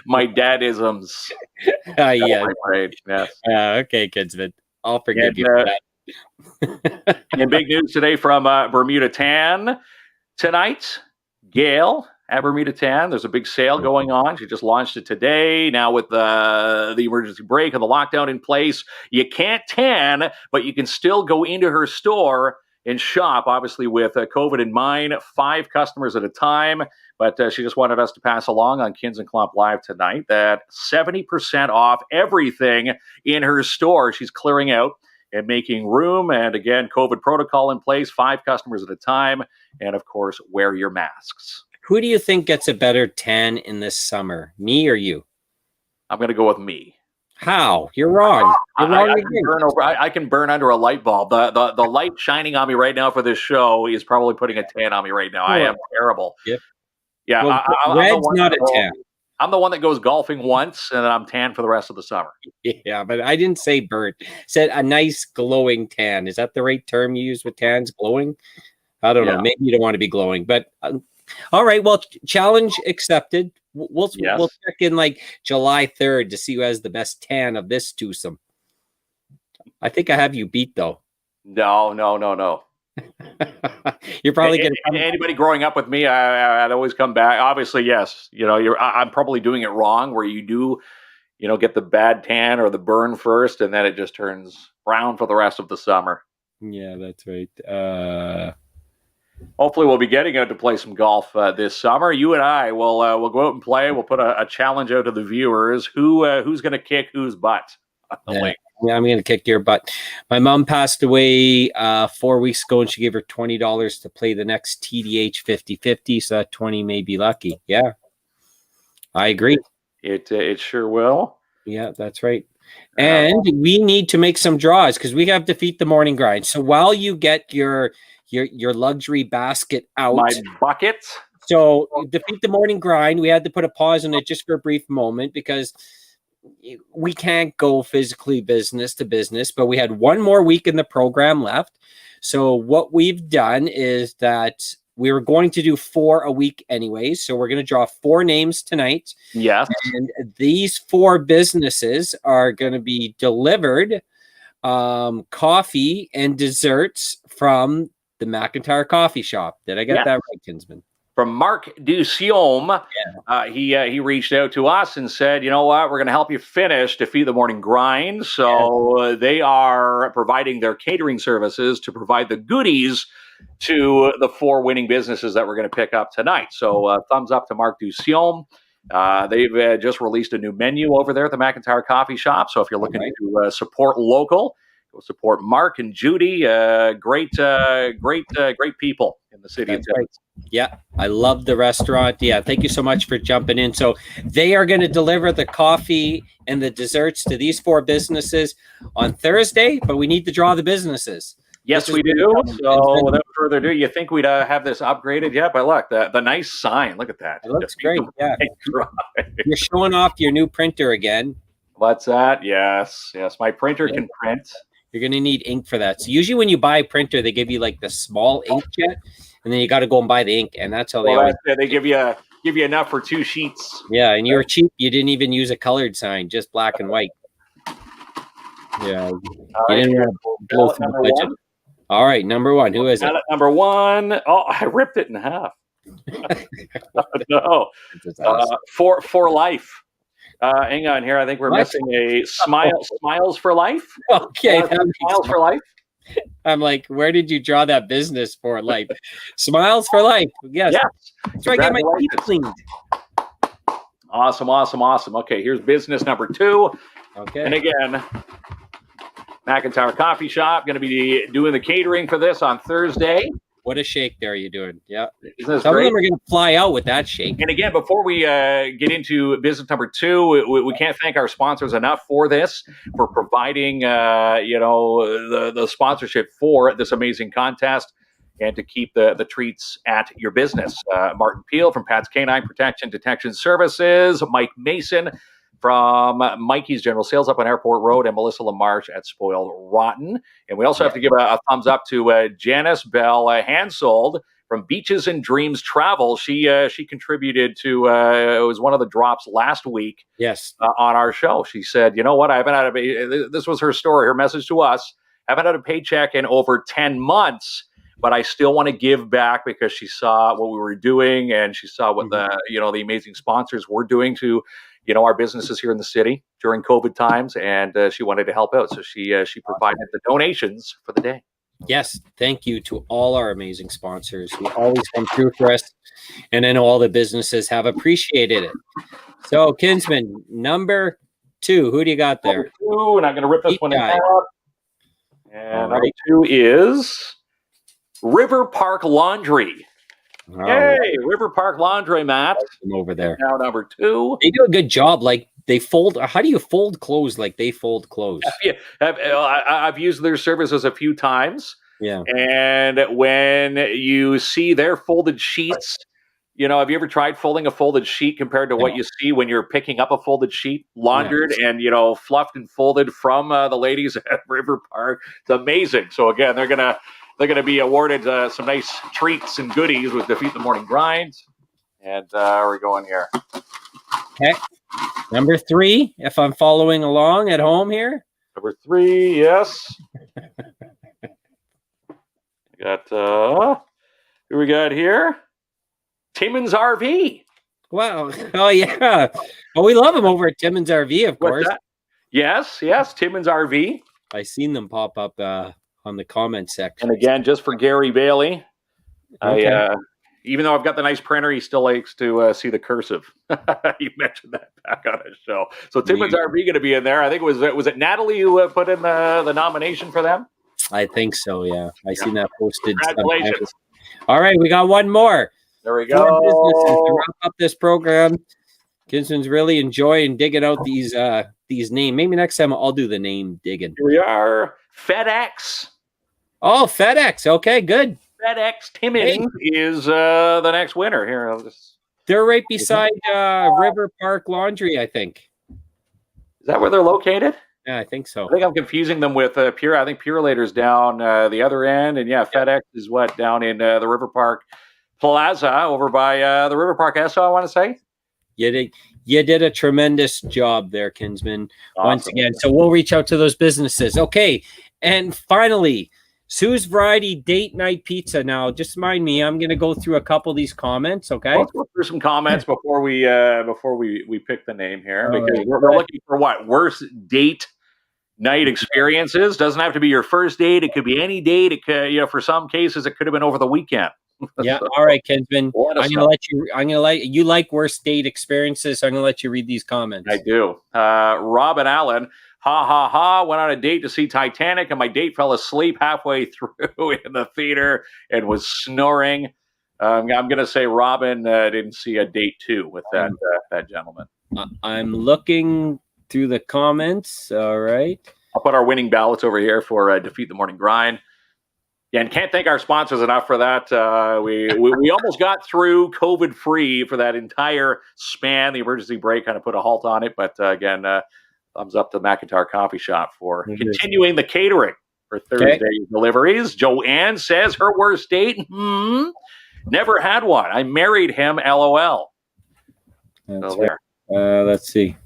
dadisms. Yeah. Yes. Okay, Kinsman. I'll forgive you for that. And big news today from Bermuda Tan. Tonight, Gail at Bermuda Tan, there's a big sale going on. She just launched it today. Now with the emergency break and the lockdown in place, you can't tan, but you can still go into her store and shop, obviously with COVID in mind, 5 customers at a time. But she just wanted us to pass along on KINZ and KLOMP Live tonight that 70% off everything in her store. She's clearing out and making room. And again, COVID protocol in place, 5 customers at a time. And of course, wear your masks. Who do you think gets a better tan in this summer, me or you? I'm going to go with me. How? You're wrong. You're wrong I can burn under a light bulb. The light shining on me right now for this show is probably putting a tan on me right now. I am terrible. Yep. Yeah, well, red's not a tan. I'm the one that goes golfing once and then I'm tan for the rest of the summer. Yeah, but I didn't say burnt. I said a nice glowing tan. Is that the right term you use with tans? Glowing? I don't know. Maybe you don't want to be glowing, but all right. Well, challenge accepted. We'll check in like July 3rd to see who has the best tan of this twosome. I think I have you beat though. No. You're probably getting anybody growing up with me. I'd always come back. Obviously, yes. I'm probably doing it wrong, where you do, get the bad tan or the burn first, and then it just turns brown for the rest of the summer. Yeah, that's right. Hopefully, we'll be getting out to play some golf this summer. You and I will go out and play. We'll put a challenge out to the viewers. Who's going to kick whose butt? Yeah, I'm going to kick your butt. My mom passed away 4 weeks ago, and she gave her $20 to play the next TDH 50-50, so that 20 may be lucky. Yeah, I agree. It sure will. Yeah, that's right. And we need to make some draws because we have Defeat the Morning Grind. So while you get your luxury basket out. My bucket. So Defeat the Morning Grind, we had to put a pause on it just for a brief moment because we can't go physically business to business, but we had one more week in the program left. So what we've done is that we were going to do 4 a week anyways. So we're going to draw 4 names tonight. Yes. And these 4 businesses are going to be delivered coffee and desserts from the McIntyre Coffee Shop. Did I get that right, Kinsman? From Mark Dusiome. He reached out to us and said, you know what, we're going to help you finish Defeat the Morning Grind. So they are providing their catering services to provide the goodies to the 4 winning businesses that we're going to pick up tonight. So thumbs up to Mark Dusiome. They've just released a new menu over there at the McIntyre Coffee Shop. So if you're looking to support local, go support Mark and Judy. Great people in the city of Timmins. Yeah, I love the restaurant. Yeah, thank you so much for jumping in. So they are going to deliver the coffee and the desserts to these 4 businesses on Thursday, but we need to draw the businesses. Yes, we do. So without further ado, you think we'd have this upgraded? Yeah, but look, the nice sign. Look at that. It looks great. Yeah, you're showing off your new printer again. What's that? Yes. My printer can print. You're going to need ink for that. So usually when you buy a printer, they give you like the small inkjet, and then you got to go and buy the ink, and that's how they they give you give you enough for 2 sheets. Yeah, and you were cheap. You didn't even use a colored sign, just black and white. Yeah, you didn't want to blow through the budget. All right, number 1. Who is it? Ballot number 1. Oh, I ripped it in half. No. For life. Hang on here. I think we're missing a Smiles for Life. Okay, Smiles for Life. I'm like, where did you draw that business for life? Smiles for life. Yes. So I get my teeth cleaned. Awesome. Okay, here's business number 2. Okay. And again, McIntyre Coffee Shop going to be doing the catering for this on Thursday. What a shake there you're doing. Yeah. Isn't this Some great? of them are going to fly out with that shake. And again, before we get into business number 2, we can't thank our sponsors enough for this, for providing, the sponsorship for this amazing contest and to keep the treats at your business. Martin Peel from Pat's Canine Protection Detection Services, Mike Mason from Mikey's General Sales up on Airport Road, and Melissa LaMarche at Spoiled Rotten. And we also have to give a thumbs up to Janice Bell Hansold from Beaches and Dreams Travel. She contributed to, it was one of the drops last week. Yes. On our show. She said, you know what, I haven't had this was her story, her message to us. I haven't had a paycheck in over 10 months, but I still want to give back because she saw what we were doing and she saw what the amazing sponsors were doing to, our businesses here in the city during COVID times, and she wanted to help out. So she provided the donations for the day. Yes, thank you to all our amazing sponsors who always come through for us, and I know all the businesses have appreciated it. So, Kinsman, number 2, who do you got there? Number 2, and I'm going to rip this one in half. And number 2 is River Park Laundry. Oh. Yay, River Park Laundry, Matt. Over there. Now number 2. They do a good job. Like they fold. How do you fold clothes like they fold clothes? I've used their services a few times. Yeah. And when you see their folded sheets, have you ever tried folding a folded sheet compared to what you see when you're picking up a folded sheet, laundered and, fluffed and folded from the ladies at River Park? It's amazing. So again, they're going to be awarded some nice treats and goodies with Defeat the Morning Grind. And we're going here. Okay. Number 3, if I'm following along at home here. Number 3, yes. Got who we got here? Timmins RV. Wow. Oh yeah. Oh, we love them over at Timmins RV, of course. Yes, Timmins RV. I seen them pop up on the comment section. And again, just for Gary Bailey, okay. Even though I've got the nice printer, he still likes to see the cursive. You mentioned that back on his show. So Timmins RV going to be in there. I think was it Natalie who put in the nomination for them? I think so. Yeah, I seen that posted. Congratulations! All right, we got one more. There we go. To wrap up this program, Kinsman's really enjoying digging out these names. Maybe next time I'll do the name digging. Here we are. FedEx. Oh, FedEx. Okay, good. FedEx Timmins is the next winner. Here, they're right beside River Park Laundry, I think. Is that where they're located? Yeah, I think so. I think I'm confusing them with Pure. I think Pure Later's down the other end, and FedEx is down in the River Park Plaza over by the River Park Esso, I want to say. You did a tremendous job there, Kinsman, awesome. Once again. So we'll reach out to those businesses. Okay, and finally, Sue's Variety Date Night Pizza. Now, just mind me, I'm going to go through a couple of these comments, okay? Let's go through some comments before we pick the name here, because we're looking for worst date night experiences. Doesn't have to be your first date. It could be any date. It could, for some cases, it could have been over the weekend. Yeah. All right, Kinsman. I'm gonna let you like worst date experiences. So I'm gonna let you read these comments. I do. Robin Allen. Ha ha ha. Went on a date to see Titanic, and my date fell asleep halfway through in the theater and was snoring. I'm gonna say Robin didn't see a date 2 with that gentleman. I'm looking through the comments. All right. I'll put our winning ballots over here for Defeat the Morning Grind. Yeah, and can't thank our sponsors enough for that. We almost got through COVID-free for that entire span. The emergency break kind of put a halt on it. But again, thumbs up to McIntyre Coffee Shop for continuing the catering for Thursday deliveries. Joanne says her worst date, never had one. I married him, LOL. That's So there. right. Let's see.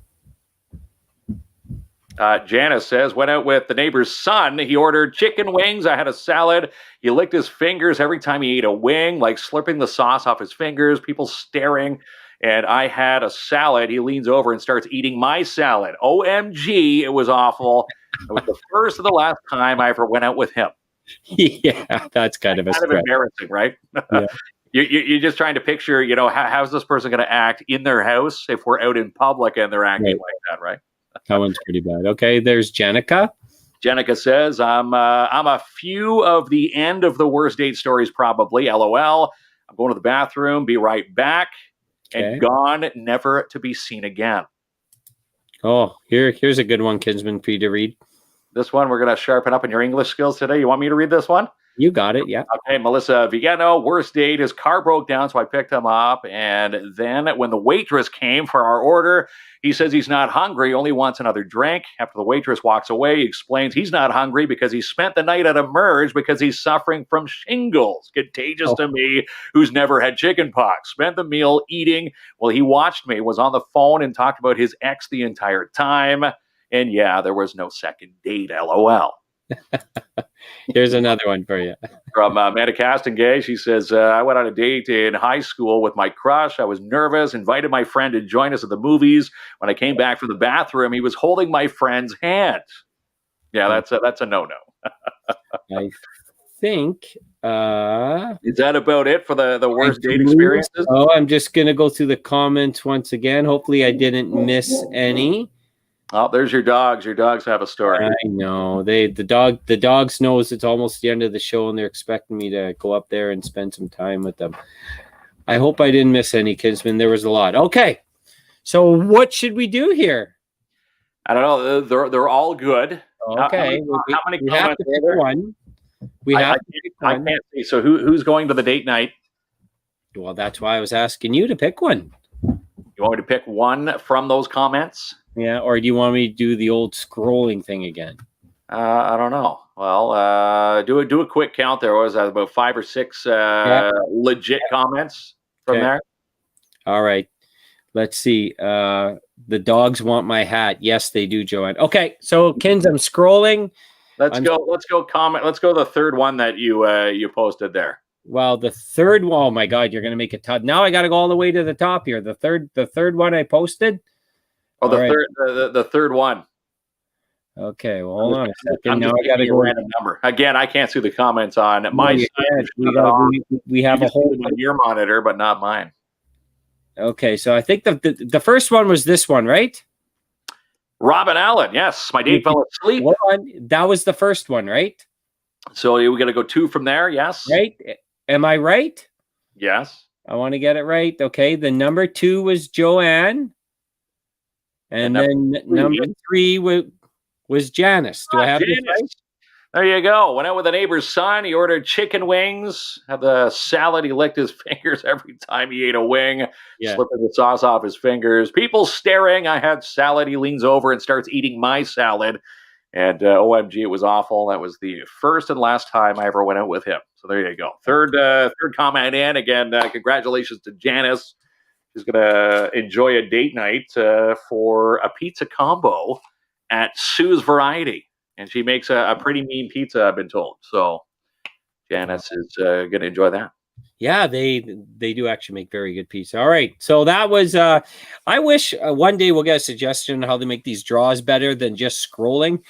Janice says, went out with the neighbor's son. He ordered chicken wings. I had a salad. He licked his fingers every time he ate a wing, like slurping the sauce off his fingers, people staring. And I had a salad. He leans over and starts eating my salad. OMG, it was awful. It was the first and the last time I ever went out with him. Yeah, that's kind of a stretch. Embarrassing, right? Yeah. You're just trying to picture, how's this person going to act in their house if we're out in public and they're acting like that, right? That one's pretty bad. Okay, there's Jenica. Jenica says, I'm a few of the end of the worst date stories, probably. LOL. I'm going to the bathroom. Be right back. Okay. And gone, never to be seen again. Oh, here's a good one, Kinsman, for you to read. This one, we're going to sharpen up on your English skills today. You want me to read this one? You got it, yeah. Okay, Melissa Vigano, worst date. His car broke down, so I picked him up. And then when the waitress came for our order, he says he's not hungry, only wants another drink. After the waitress walks away, he explains he's not hungry because he spent the night at a merge because he's suffering from shingles, contagious to me, who's never had chicken pox. Spent the meal eating while he watched me, was on the phone and talked about his ex the entire time. And yeah, there was no second date, LOL. Here's another one for you. From Amanda Castengay, she says, I went on a date in high school with my crush. I was nervous, invited my friend to join us at the movies. When I came back from the bathroom, he was holding my friend's hand. Yeah, that's a no-no. I think... Is that about it for the worst date experiences? Oh, I'm just going to go through the comments once again. Hopefully I didn't miss any. Oh, there's your dogs. Your dogs have a story. I know. The dogs knows it's almost the end of the show and they're expecting me to go up there and spend some time with them. I hope I didn't miss any, Kinsman. There was a lot. Okay. So what should we do here? I don't know. They're all good. Okay. How many we have to pick one. I can't see. So who's going to the date night? Well, that's why I was asking you to pick one. You want me to pick one from those comments? Yeah, or do you want me to do the old scrolling thing again? I don't know. Well, do a quick count. There was about 5 or 6 legit comments from there. All right. Let's see. The dogs want my hat. Yes, they do, Joanne. Okay, so Kins, I'm scrolling. Let's go comment. Let's go to the third one that you posted there. Well, the third one, oh my God, you're going to make it tough. Now I got to go all the way to the top here. The third one I posted. Oh, the third one. Okay, well, hold on a second. Now I got to go random number. Again, I can't see the comments on my side. We have a whole on your monitor, but not mine. Okay, so I think the first one was this one, right? Robin Allen, yes. My date fell asleep. Hold on. That was the first one, right? So we got to go 2 from there, yes? Right? Am I right? Yes. I want to get it right. Okay, the number 2 was Joanne. And then number 3 was Janice. Do I have this right? There you go. Went out with a neighbor's son. He ordered chicken wings. Had the salad. He licked his fingers every time he ate a wing. Yeah. Slipping the sauce off his fingers. People staring. I had salad. He leans over and starts eating my salad. And OMG, it was awful. That was the first and last time I ever went out with him. So there you go. Third comment in. Again, congratulations to Janice. She's going to enjoy a date night for a pizza combo at Sue's Variety. And she makes a pretty mean pizza, I've been told. So Janice is going to enjoy that. Yeah, they do actually make very good pizza. All right. So that was, I wish one day we'll get a suggestion on how to make these draws better than just scrolling.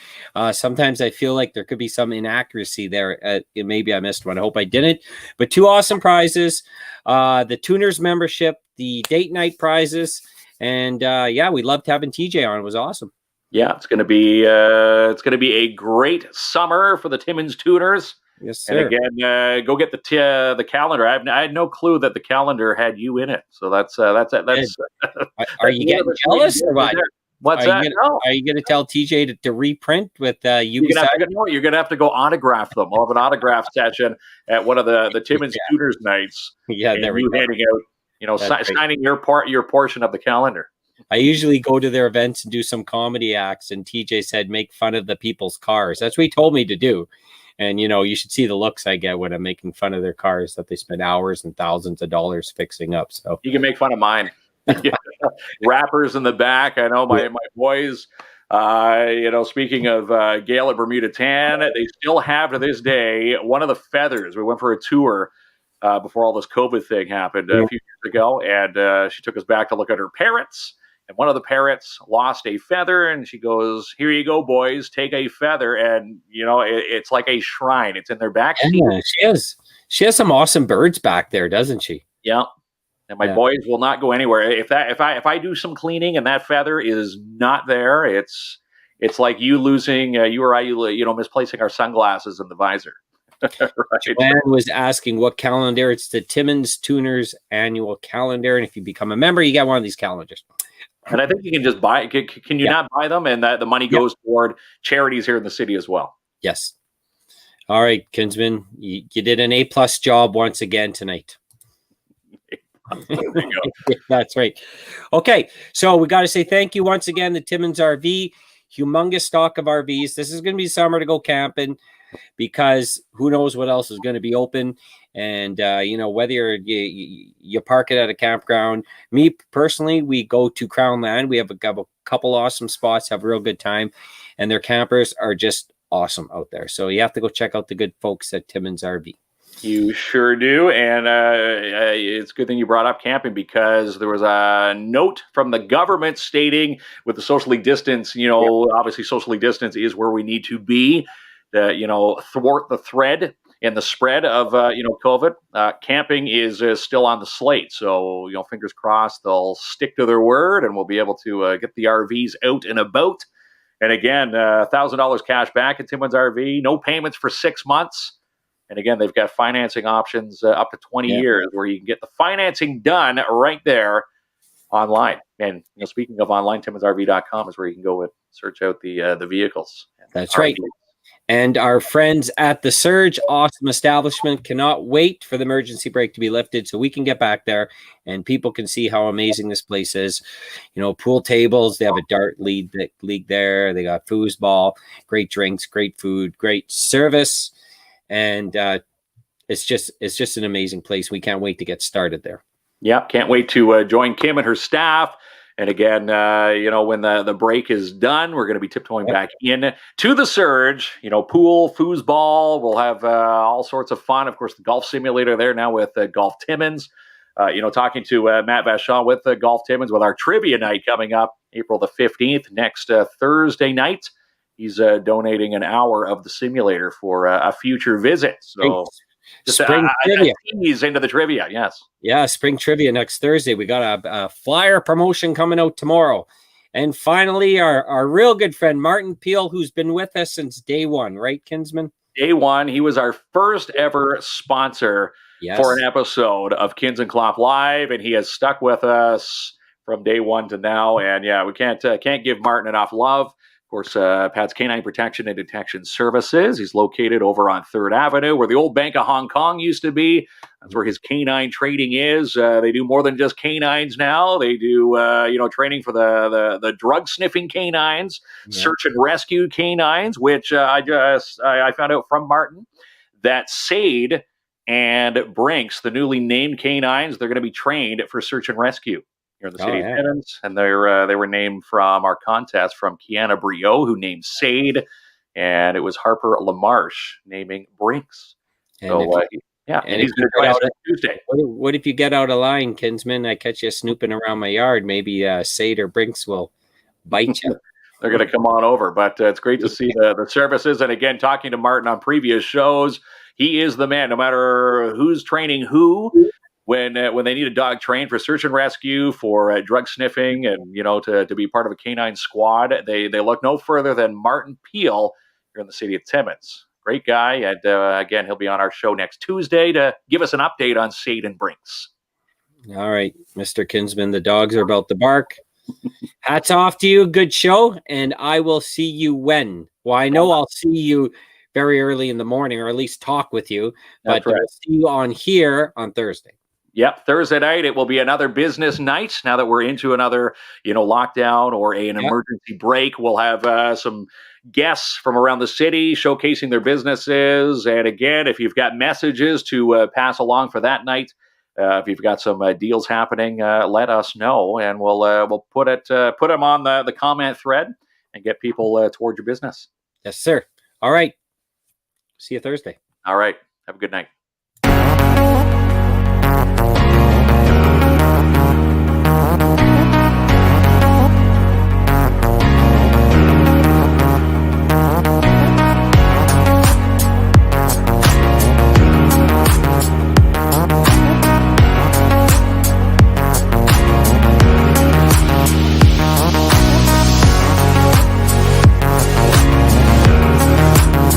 Sometimes I feel like there could be some inaccuracy there. Maybe I missed one. I hope I didn't. But 2 awesome prizes, the Tuners membership, the date night prizes. And yeah, we loved having TJ on. It was awesome. Yeah, it's going to be a great summer for the Timmins Tuners. Yes, sir. And again, go get the calendar. I had no clue that the calendar had you in it. So that's Are you getting jealous or what? What's that? Are you going to tell TJ to reprint with you? You're going to have to go autograph them. We'll have an autograph session at one of the Timmins Tuners nights. Yeah, there we go. Handing out, signing your portion of the calendar. I usually go to their events and do some comedy acts, and TJ said, make fun of the people's cars. That's what he told me to do. And, you should see the looks I get when I'm making fun of their cars that they spend hours and thousands of dollars fixing up. So you can make fun of mine. Yeah. Wrappers in the back. I know my boys. Speaking of Gale at Bermuda Tan, they still have to this day one of the feathers. We went for a tour before all this COVID thing happened a few years ago, and she took us back to look at her parrots. And one of the parrots lost a feather, and she goes, "Here you go, boys, take a feather." And it's like a shrine. It's in their back seat. Yeah, she has some awesome birds back there, doesn't she? Yeah. And my boys will not go anywhere. If I do some cleaning and that feather is not there, it's like you losing misplacing our sunglasses in the visor. Right. Joanne was asking what calendar. It's the Timmins Tuners annual calendar, and if you become a member, you get one of these calendars. And I think you can just buy. Can you not buy them? And the money goes toward charities here in the city as well. Yes. All right, Kinsman, you did an A+ job once again tonight. There you go. That's right. Okay, so we got to say thank you once again to Timmins RV. Humongous stock of RVs. This is going to be summer to go camping because who knows what else is going to be open. And, whether you park it at a campground. Me personally, we go to Crown Land. We have a couple awesome spots, have a real good time. And their campers are just awesome out there. So you have to go check out the good folks at Timmins RV. You sure do. And it's a good thing you brought up camping because there was a note from the government stating with the socially distance, obviously socially distance is where we need to be to, thwart the thread and the spread of, COVID. Camping is still on the slate. So, fingers crossed they'll stick to their word and we'll be able to get the RVs out and about. And again, $1,000 cash back at Timmins RV, no payments for 6 months. And again, they've got financing options up to 20 years where you can get the financing done right there online. And speaking of online, timminsrv.com is where you can go and search out the vehicles. That's right. And our friends at the Surge, awesome establishment, cannot wait for the emergency brake to be lifted so we can get back there and people can see how amazing this place is. Pool tables, they have a dart league there. They got foosball, great drinks, great food, great service. And it's just an amazing place. We can't wait to get started there. Yep, can't wait to join Kim and her staff. And again, when the break is done, we're going to be tiptoeing back in to the Surge. Pool, foosball. We'll have all sorts of fun. Of course, the golf simulator there now with Golf Timmins. Talking to Matt Vachon with Golf Timmins with our trivia night coming up April the 15th, next Thursday night. He's donating an hour of the simulator for a future visit. So just spring trivia. Tease into the trivia, yes. Yeah, spring trivia next Thursday. We got a flyer promotion coming out tomorrow. And finally, our real good friend, Martin Peel, who's been with us since day one, right, Kinsman? Day one. He was our first ever sponsor for an episode of KINZ and KLOMP Live, and he has stuck with us from day one to now. And yeah, we can't give Martin enough love. Of course, Pat's Canine Protection and Detection Services. He's located over on 3rd Avenue, where the old Bank of Hong Kong used to be. That's where his canine trading is. They do more than just canines now. They do, training for the drug sniffing canines, search and rescue canines, which I found out from Martin that Sade and Brinks, the newly named canines, they're going to be trained for search and rescue here in the city of Timmins, and they were named from our contest from Kiana Brio, who named Sade, and it was Harper LaMarche naming Brinks. And he's going to join us Tuesday. What if you get out of line, Kinsman? I catch you snooping around my yard. Maybe Sade or Brinks will bite you. They're going to come on over, but it's great to see the services. And again, talking to Martin on previous shows, he is the man. No matter who's training who. When they need a dog trained for search and rescue, for drug sniffing, and to be part of a canine squad, they look no further than Martin Peel here in the city of Timmins. Great guy, and again, he'll be on our show next Tuesday to give us an update on Sade and Brinks. All right, Mr. Kinsman, the dogs are about to bark. Hats off to you, good show, and I will see you when. Well, I know I'll see you very early in the morning, or at least talk with you, but I'll see you on here on Thursday. Yep, Thursday night, it will be another business night. Now that we're into another, lockdown or an emergency break, we'll have some guests from around the city showcasing their businesses. And again, if you've got messages to pass along for that night, if you've got some deals happening, let us know, and we'll put them on the comment thread and get people towards your business. Yes, sir. All right. See you Thursday. All right. Have a good night.